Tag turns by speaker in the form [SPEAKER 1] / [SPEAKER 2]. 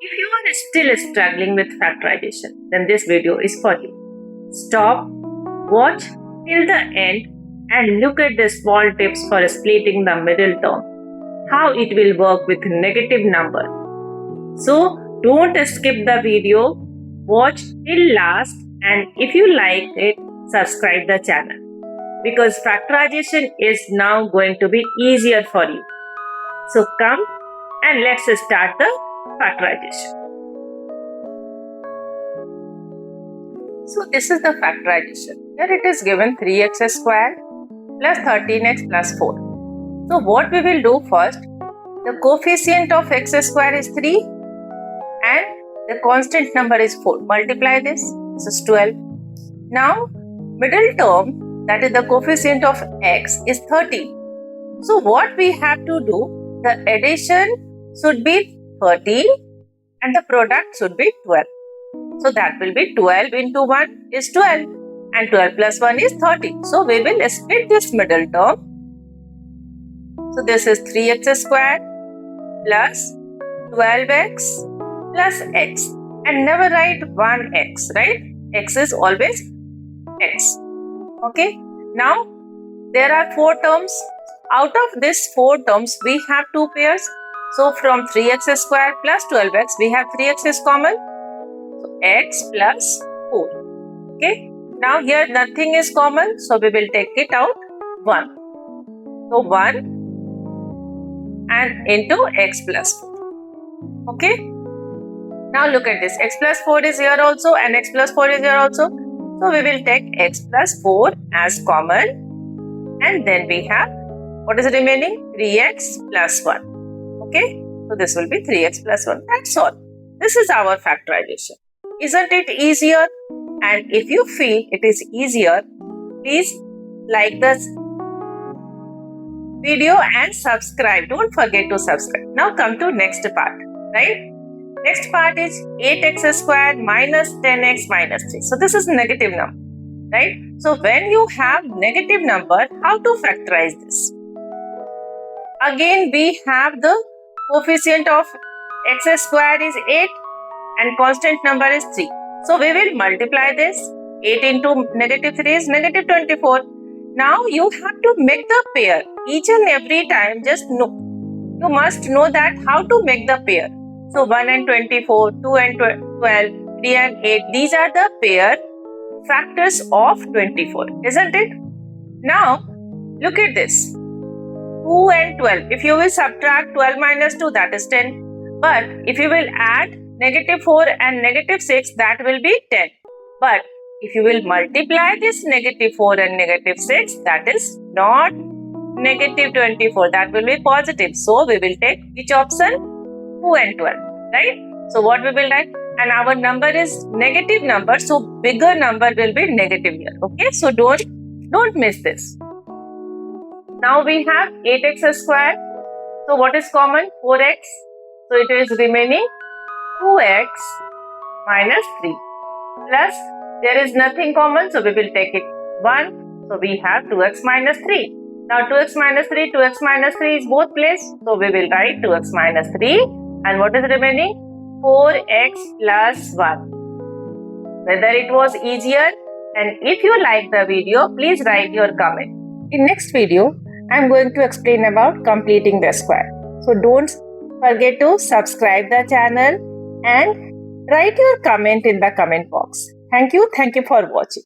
[SPEAKER 1] If you are still struggling with factorization, then this video is for you. Stop, watch till the end and look at the small tips for splitting the middle term, how it will work with negative number. So don't skip the video, watch till last, and if you liked it, subscribe the channel because factorization is now going to be easier for you. So come and let's start the factorization. So this is the factorization. Here it is given 3x squared plus 13x plus 4. So what we will do first, the coefficient of x square is 3 and the constant number is 4. Multiply this is 12. Now middle term, that is the coefficient of x, is 13. So what we have to do, the addition should be 13 and the product should be 12. So that will be 12 into 1 is 12 and 12 plus 1 is 13. So we will split this middle term. So this is 3x squared plus 12x plus x, and never write 1x, right? X is always x. Okay. Now there are 4 terms. Out of these 4 terms we have 2 pairs. So from 3x squared plus 12x we have 3x is common. So x plus 4. Okay. Now here nothing is common, so we will take it out 1. So 1 and into x plus 4. Okay. Now look at this. X plus 4 is here also and x plus 4 is here also. So we will take x plus 4 as common and then we have, what is remaining? 3x plus 1. Okay. So this will be 3x plus 1. That's all. This is our factorization. Isn't it easier? And if you feel it is easier, please like this video and subscribe. Don't forget to subscribe. Now come to next part, right? Next part is 8x squared minus 10x minus 3. So this is negative number, right? So when you have negative number, how to factorize this? Again, we have the coefficient of x squared is 8 and constant number is 3. So we will multiply this. 8 into negative 3 is negative 24. Now you have to make the pair. Each and every time, just know. You must know that how to make the pair. So 1 and 24, 2 and 12, 3 and 8. These are the pair factors of 24, isn't it? Now look at this. 2 and 12. If you will subtract 12 minus 2, that is 10. But if you will add negative 4 and negative 6, that will be 10. But if you will multiply this negative 4 and negative 6, that is not negative 24. That will be positive. So we will take which option? 2 and 12. Right? So what we will write? And our number is negative number. So bigger number will be negative here. Okay? So don't miss this. Now we have 8x squared. So what is common? 4x. So it is remaining 2x minus 3 plus there is nothing common, so we will take it 1. So we have 2x minus 3. Now 2x minus 3 is both place. So we will write 2x minus 3 and what is remaining? 4x plus 1. Whether it was easier, and if you like the video, please write your comment. In next video, I am going to explain about completing the square. So don't forget to subscribe the channel and write your comment in the comment box. Thank you for watching.